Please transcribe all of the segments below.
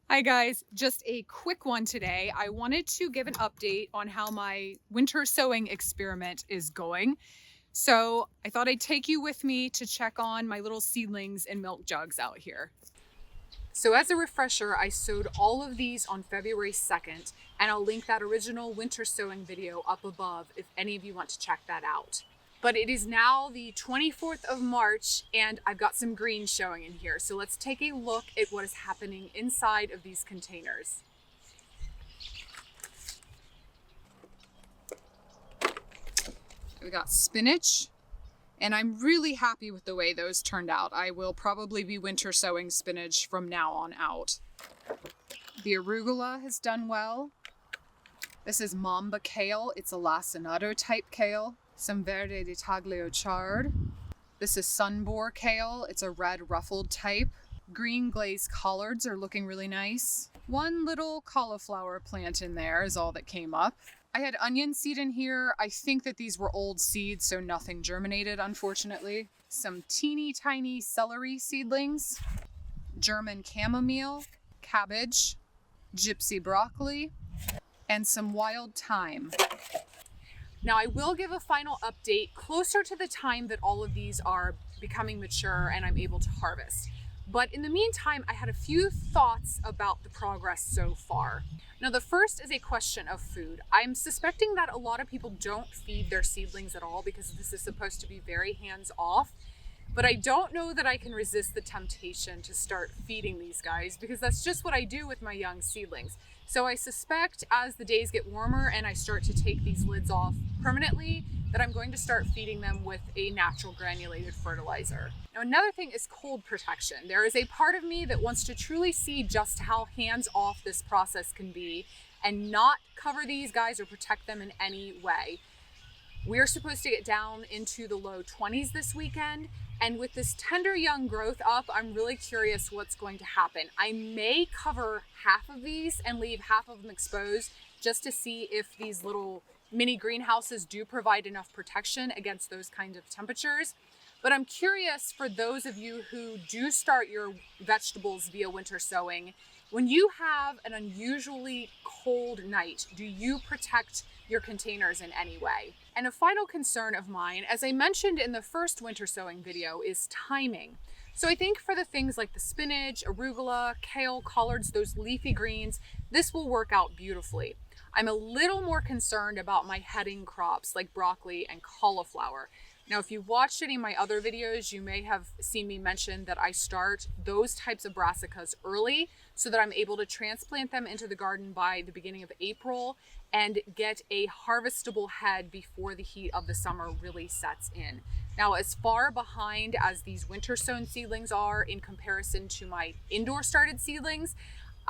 Hi guys, just a quick one today. I wanted to give an update on how my winter sowing experiment is going. So I thought I'd take you with me to check on my little seedlings and milk jugs out here. So as a refresher, I sowed all of these on February 2nd, and I'll link that original winter sowing video up above if any of you want to check that out. But it is now the 24th of March and I've got some green showing in here. So let's take a look at what is happening inside of these containers. We got spinach, and I'm really happy with the way those turned out. I will probably be winter sowing spinach from now on out. The arugula has done well. This is Mamba kale. It's a lacinato type kale. Some verde di taglio chard. This is sunboar kale. It's a red ruffled type. Green glazed collards are looking really nice. One little cauliflower plant in there is all that came up. I had onion seed in here. I think that these were old seeds, so nothing germinated, unfortunately. Some teeny tiny celery seedlings. German chamomile, cabbage, gypsy broccoli, and some wild thyme. Now I will give a final update closer to the time that all of these are becoming mature and I'm able to harvest. But in the meantime, I had a few thoughts about the progress so far. Now the first is a question of food. I'm suspecting that a lot of people don't feed their seedlings at all because this is supposed to be very hands-off. But I don't know that I can resist the temptation to start feeding these guys because that's just what I do with my young seedlings. So I suspect as the days get warmer and I start to take these lids off permanently, that I'm going to start feeding them with a natural granulated fertilizer. Now another thing is cold protection. There is a part of me that wants to truly see just how hands-off this process can be and not cover these guys or protect them in any way. We're supposed to get down into the low 20s this weekend, and with this tender young growth up, I'm really curious what's going to happen. I may cover half of these and leave half of them exposed just to see if these little mini greenhouses do provide enough protection against those kinds of temperatures. But I'm curious for those of you who do start your vegetables via winter sowing, when you have an unusually cold night, do you protect your containers in any way? And a final concern of mine, as I mentioned in the first winter sowing video, is timing. So I think for the things like the spinach, arugula, kale, collards, those leafy greens, this will work out beautifully. I'm a little more concerned about my heading crops like broccoli and cauliflower. Now, if you've watched any of my other videos, you may have seen me mention that I start those types of brassicas early so that I'm able to transplant them into the garden by the beginning of April and get a harvestable head before the heat of the summer really sets in. Now, as far behind as these winter sown seedlings are in comparison to my indoor started seedlings,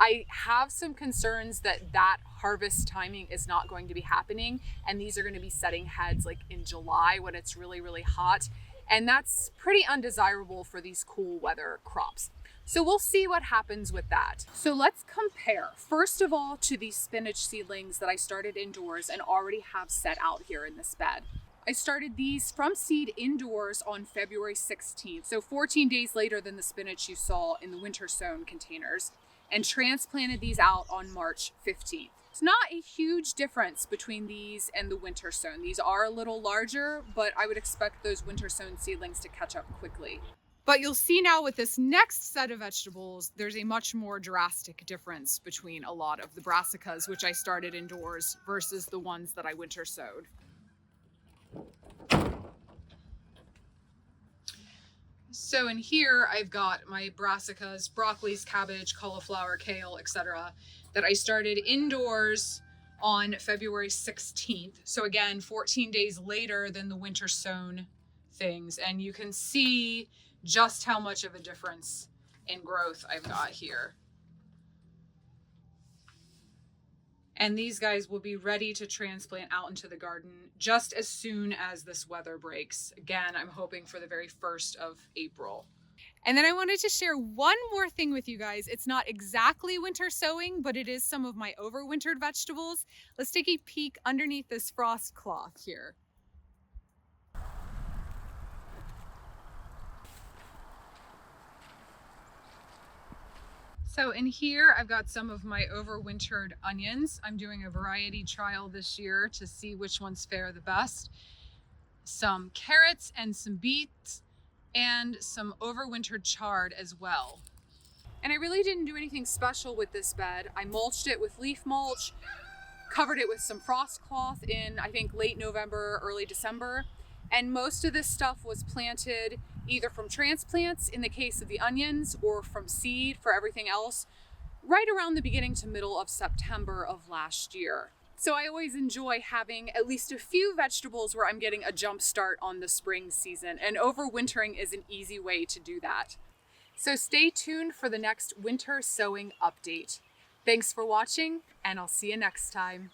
I have some concerns that that harvest timing is not going to be happening, and these are going to be setting heads like in July when it's really, really hot, and that's pretty undesirable for these cool weather crops. So we'll see what happens with that. So let's compare, first of all, to these spinach seedlings that I started indoors and already have set out here in this bed. I started these from seed indoors on February 16th, so 14 days later than the spinach you saw in the winter sown containers, and transplanted these out on March 15th. It's not a huge difference between these and the winter sown. These are a little larger, but I would expect those winter sown seedlings to catch up quickly. But you'll see now with this next set of vegetables, there's a much more drastic difference between a lot of the brassicas, which I started indoors, versus the ones that I winter sowed. So in here, I've got my brassicas, broccolis, cabbage, cauliflower, kale, etc. that I started indoors on February 16th. So again, 14 days later than the winter sown things. And you can see just how much of a difference in growth I've got here. And these guys will be ready to transplant out into the garden just as soon as this weather breaks. Again, I'm hoping for the very 1st of April. And then I wanted to share one more thing with you guys. It's not exactly winter sowing, but it is some of my overwintered vegetables. Let's take a peek underneath this frost cloth here. So in here, I've got some of my overwintered onions. I'm doing a variety trial this year to see which ones fare the best. Some carrots and some beets and some overwintered chard as well. And I really didn't do anything special with this bed. I mulched it with leaf mulch, covered it with some frost cloth in, I think, late November, early December. And most of this stuff was planted either from transplants in the case of the onions or from seed for everything else, right around the beginning to middle of September of last year. So I always enjoy having at least a few vegetables where I'm getting a jump start on the spring season, and overwintering is an easy way to do that. So stay tuned for the next winter sowing update. Thanks for watching, and I'll see you next time.